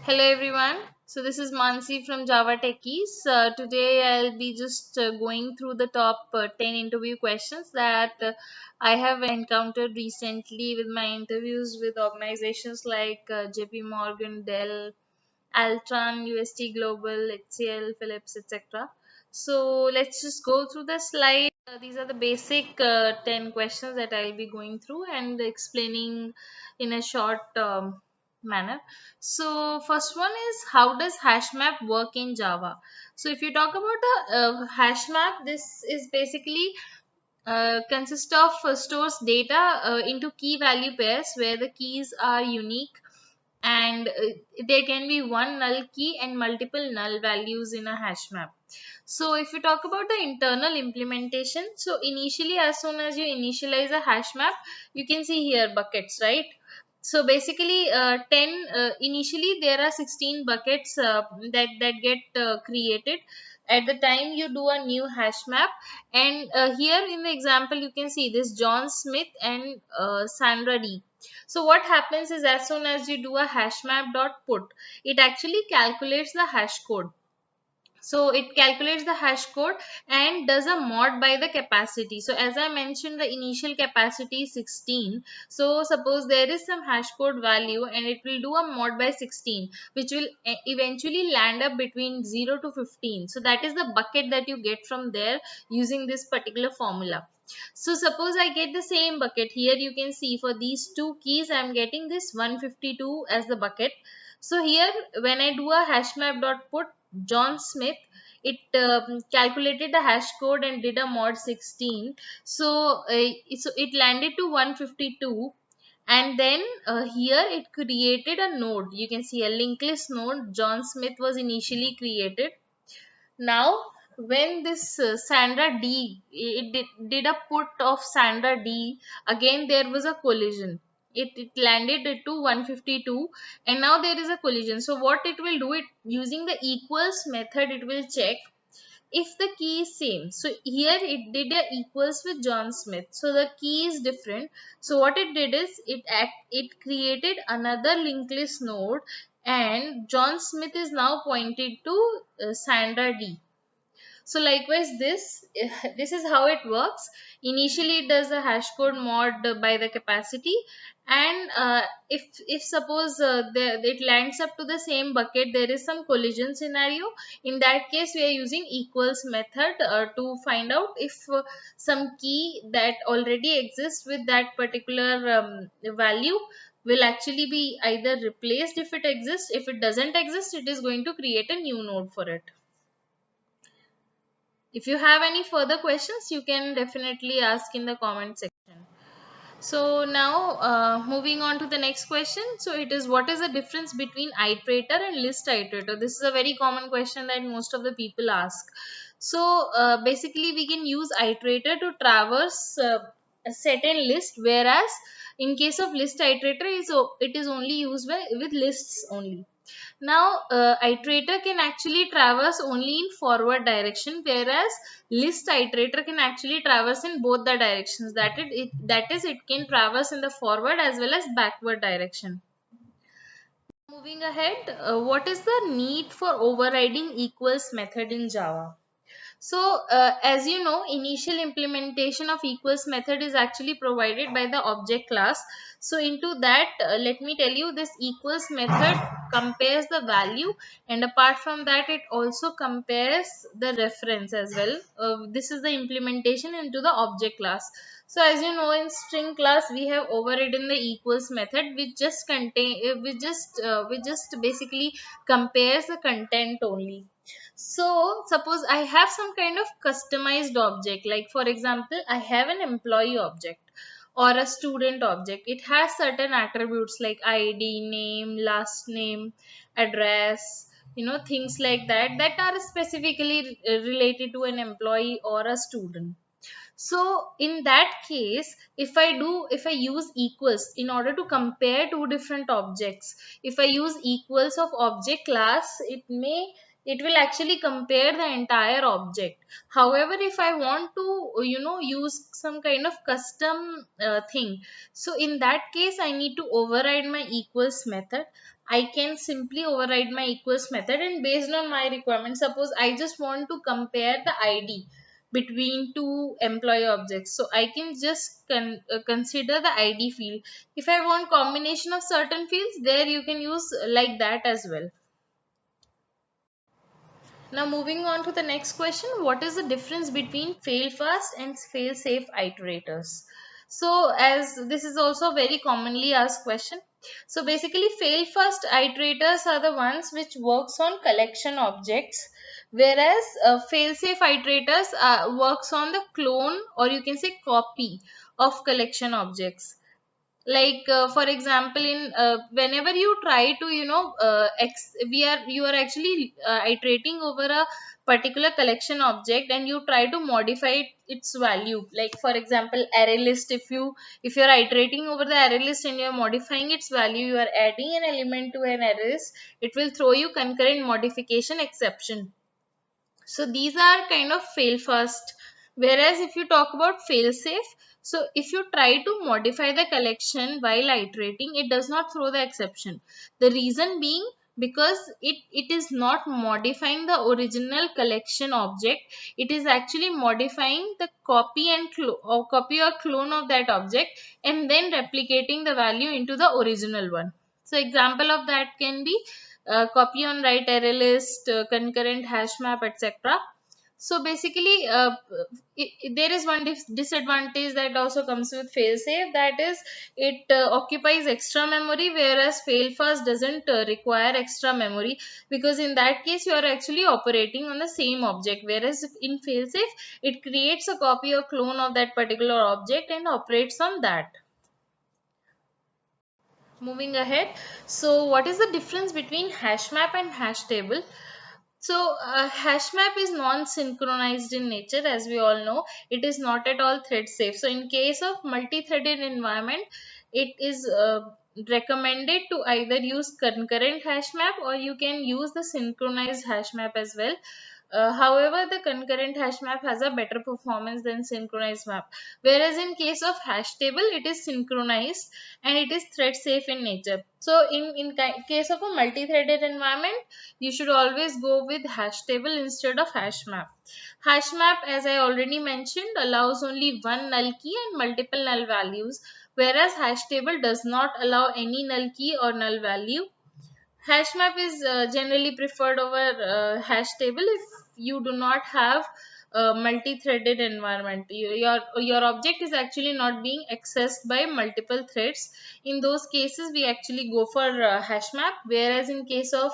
Hello everyone. So this is Mansi from Java Techies. Today I'll be just going through the top 10 interview questions that I have encountered recently with my interviews with organizations like JP Morgan, Dell, Altran, UST Global, HCL, Philips, etc. So let's just go through the slide. These are the basic 10 questions that I'll be going through and explaining in a short manner. So first one is, how does HashMap work in Java? So if you talk about the HashMap, this is basically consists of stores data into key value pairs where the keys are unique, and there can be one null key and multiple null values in a hash map. So if you talk about the internal implementation, so initially as soon as you initialize a hash map, you can see here buckets, right? So basically 10 initially there are 16 buckets that get created at the time you do a new hash map. And here in the example you can see this John Smith and Sandra D. So what happens is, as soon as you do a hashmap dot put, it actually calculates the hash code. So it calculates the hash code and does a mod by the capacity. So as I mentioned, the initial capacity is 16. So suppose there is some hash code value and it will do a mod by 16, which will eventually land up between 0 to 15. So that is the bucket that you get from there using this particular formula. So suppose I get the same bucket. Here you can see for these two keys I am getting this 152 as the bucket. So here when I do a hashmap dot put John Smith, it calculated the hash code and did a mod 16. So it landed to 152. And then here it created a node. You can see a linked list node. John Smith was initially created. Now when this Sandra D, did a put of Sandra D, again there was a collision. It landed it to 152, and now there is a collision. So what it will do, it using the equals method, it will check if the key is same. So here it did a equals with John Smith, so the key is different. So what it did is it created another linked list node, and John Smith is now pointed to Sandra D. So likewise this is how it works. Initially it does a hash code mod by the capacity, and if suppose it lands up to the same bucket, there is some collision scenario. In that case we are using equals method to find out if some key that already exists with that particular value will actually be either replaced if it exists. If it doesn't exist, it is going to create a new node for it. If you have any further questions, you can definitely ask in the comment section. So now moving on to the next question. So it is, what is the difference between iterator and list iterator? This is a very common question that most of the people ask. So basically we can use iterator to traverse a certain list, whereas in case of list iterator it is only used with lists only. Now iterator can actually traverse only in forward direction, whereas list iterator can actually traverse in both the directions. That is it can traverse in the forward as well as backward direction. Moving ahead, what is the need for overriding equals method in Java? So as you know, initial implementation of equals method is actually provided by the object class. So into that, let me tell you, this equals method compares the value, and apart from that it also compares the reference as well. This is the implementation into the object class. So as you know, in string class we have overridden the equals method, which just basically compares the content only. So suppose I have some kind of customized object, like for example, I have an employee object or a student object. It has certain attributes like ID, name, last name, address, things like that are specifically related to an employee or a student. So in that case, if I use equals in order to compare two different objects, if I use equals of object class, it will actually compare the entire object. However, if I want to use some kind of custom thing, so in that case I need to override my equals method. I can simply override my equals method, and based on my requirement, suppose I just want to compare the ID between two employee objects, so I can just consider the ID field. If I want combination of certain fields, there you can use like that as well. Now moving on to the next question, what is the difference between fail fast and fail safe iterators? So as this is also a very commonly asked question. So basically fail fast iterators are the ones which works on collection objects, whereas fail safe iterators works on the clone, or you can say copy of collection objects. Like for example, in whenever you try to you are actually iterating over a particular collection object, and you try to modify its value. Like for example, array list, if you are iterating over the array list and you are modifying its value, you are adding an element to an array list, it will throw you concurrent modification exception. So these are kind of fail fast. Whereas if you talk about fail safe, so if you try to modify the collection while iterating, it does not throw the exception. The reason being, because it is not modifying the original collection object, it is actually modifying the copy or copy or clone of that object, and then replicating the value into the original one. So example of that can be copy on write array list, concurrent hash map, etc. So basically, there is one disadvantage that also comes with failsafe, that is it occupies extra memory, whereas failfast doesn't require extra memory, because in that case you are actually operating on the same object, whereas in failsafe it creates a copy or clone of that particular object and operates on that. Moving ahead, so what is the difference between hash map and hash table? So, hash map is non-synchronized in nature, as we all know. It is not at all thread safe. So, in case of multi-threaded environment, it is recommended to either use concurrent hash map, or you can use the synchronized hash map as well. However, the concurrent hash map has a better performance than synchronized map. Whereas in case of hash table, it is synchronized and it is thread safe in nature. So in case of a multi-threaded environment, you should always go with hash table instead of hash map. Hash map, as I already mentioned, allows only one null key and multiple null values, whereas hash table does not allow any null key or null value. Hash map is generally preferred over hash table if you do not have a multi-threaded environment. Your object is actually not being accessed by multiple threads. In those cases, we actually go for hash map, whereas in case of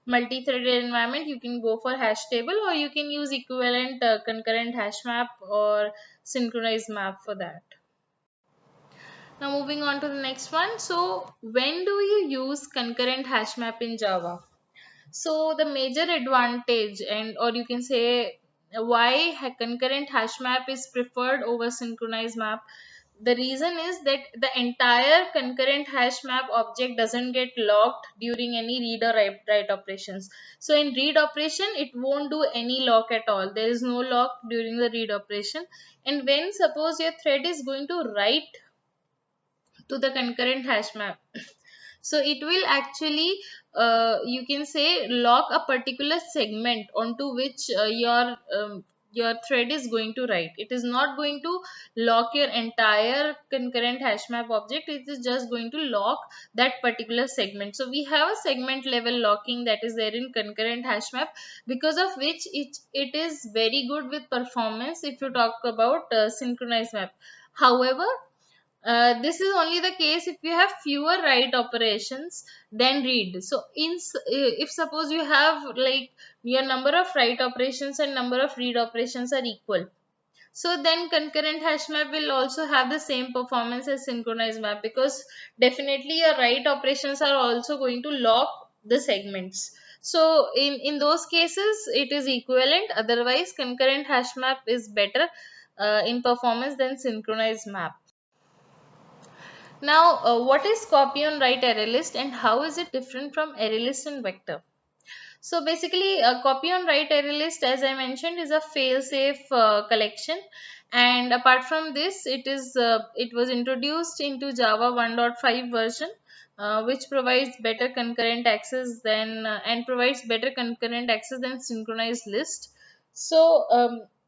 multi-threaded environment, you can go for hash table, or you can use equivalent concurrent hash map or synchronized map for that. Now moving on to the next one. So when do you use concurrent hash map in Java? So the major advantage, and or you can say why concurrent hash map is preferred over synchronized map. The reason is that the entire concurrent hash map object doesn't get locked during any read or write operations. So in read operation, it won't do any lock at all. There is no lock during the read operation. And when suppose your thread is going to write to the concurrent hash map, so it will actually you can say lock a particular segment onto which your thread is going to write. It is not going to lock your entire concurrent hash map object. It is just going to lock that particular segment. So we have a segment level locking that is there in concurrent hash map, because of which it is very good with performance if you talk about synchronized map. However, this is only the case if you have fewer write operations than read. So if suppose you have like your number of write operations and number of read operations are equal, so then concurrent hash map will also have the same performance as synchronized map, because definitely your write operations are also going to lock the segments. So in those cases it is equivalent. Otherwise concurrent hash map is better in performance than synchronized map. Now, what is copy on write array list, and how is it different from array list and vector? So basically, copy on write array list, as I mentioned, is a fail-safe collection. And apart from this, it was introduced into Java 1.5 version, which provides better concurrent access than and provides better concurrent access than synchronized list. So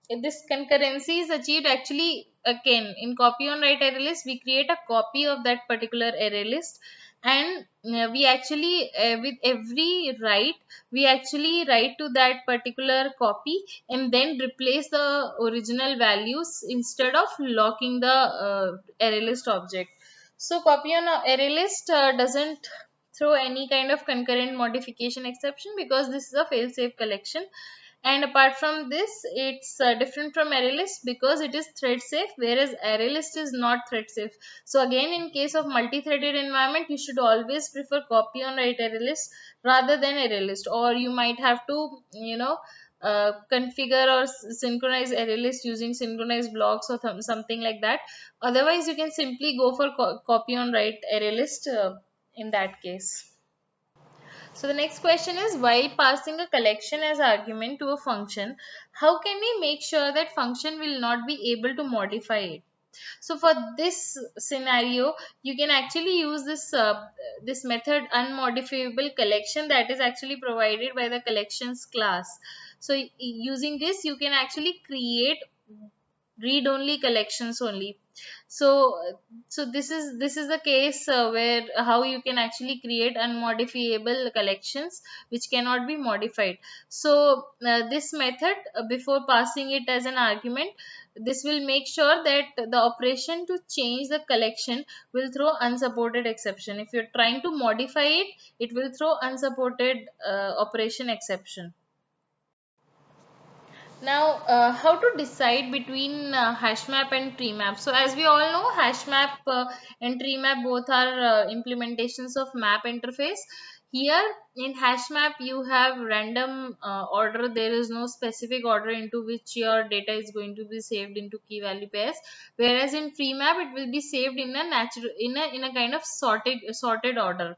this concurrency is achieved actually again in copy on write array list. We create a copy of that particular array list, and we actually with every write we actually write to that particular copy and then replace the original values instead of locking the array list object. So copy on array list doesn't throw any kind of concurrent modification exception because this is a fail-safe collection. And apart from this, it's different from array list because it is thread safe, whereas array list is not thread safe. So again, in case of multi-threaded environment, you should always prefer copy on write array list rather than array list, or you might have to, configure or synchronize array list using synchronized blocks or something like that. Otherwise, you can simply go for copy on write array list in that case. So the next question is, while passing a collection as argument to a function, how can we make sure that function will not be able to modify it? So for this scenario, you can actually use this method unmodifiable collection that is actually provided by the collections class. So using this, you can actually create read only collections only. So this is the case where how you can actually create unmodifiable collections which cannot be modified. So this method, before passing it as an argument, this will make sure that the operation to change the collection will throw unsupported exception. If you're trying to modify it, it will throw unsupported operation exception. Now, how to decide between hash map and tree map? So, as we all know, hash map and tree map both are implementations of map interface. Here in hash map, you have random order. There is no specific order into which your data is going to be saved into key value pairs. Whereas in tree map, it will be saved in a natural in a kind of sorted order.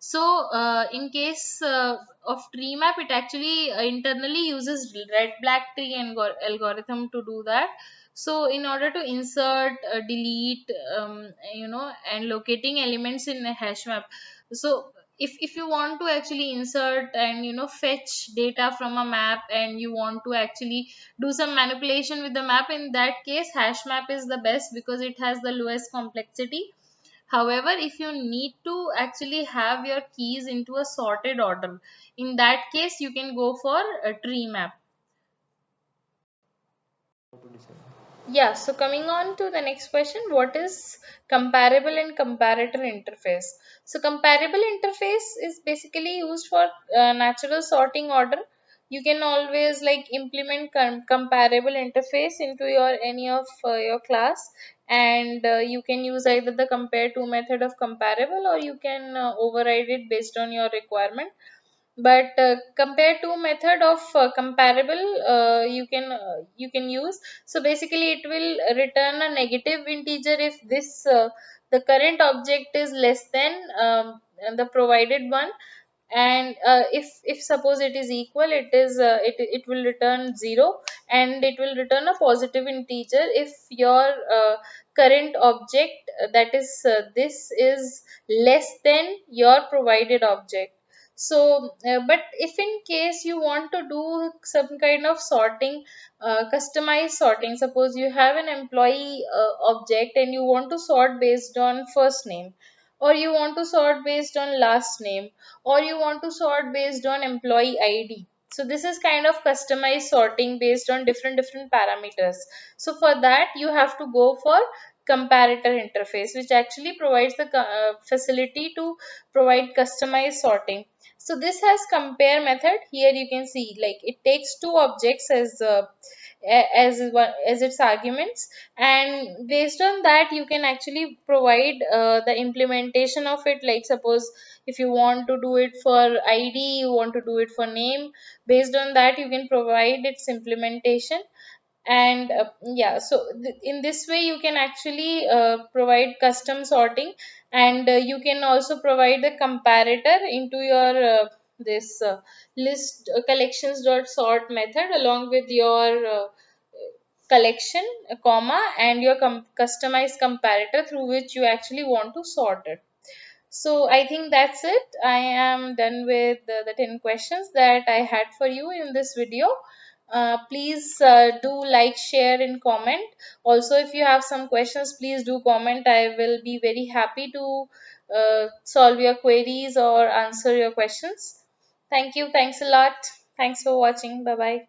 So, in case of tree map, it actually internally uses red black tree algorithm to do that. So, in order to insert, delete, and locating elements in a hash map. So, if you want to actually insert and fetch data from a map, and you want to actually do some manipulation with the map, in that case hash map is the best because it has the lowest complexity. However, if you need to actually have your keys into a sorted order, in that case you can go for a tree map. Yeah, so coming on to the next question, what is comparable and comparator interface? So comparable interface is basically used for natural sorting order. You can always like implement comparable interface into your any of your class, and you can use either the compare to method of comparable, or you can override it based on your requirement. But compared to method of comparable, you can use. So basically it will return a negative integer if this the current object is less than the provided one. And if suppose it is equal, it will return 0, and it will return a positive integer if your current object, that is this is less than your provided object. So but if in case you want to do some kind of sorting, customized sorting, suppose you have an employee object and you want to sort based on first name, or you want to sort based on last name, or you want to sort based on employee ID. So this is kind of customized sorting based on different parameters. So for that you have to go for comparator interface, which actually provides the facility to provide customized sorting. So this has compare method. Here you can see like it takes two objects as its arguments, and based on that you can actually provide the implementation of it. Like suppose if you want to do it for ID, you want to do it for name, based on that you can provide its implementation. And yeah, so in this way you can actually provide custom sorting, and you can also provide the comparator into your this list collections dot sort method along with your collection, a comma, and your customized comparator through which you actually want to sort it. So I think that's it. I am done with the 10 questions that I had for you in this video. Please do like, share, and comment. Also, if you have some questions, please do comment. I will be very happy to solve your queries or answer your questions. Thank you. Thanks a lot. Thanks for watching. Bye bye.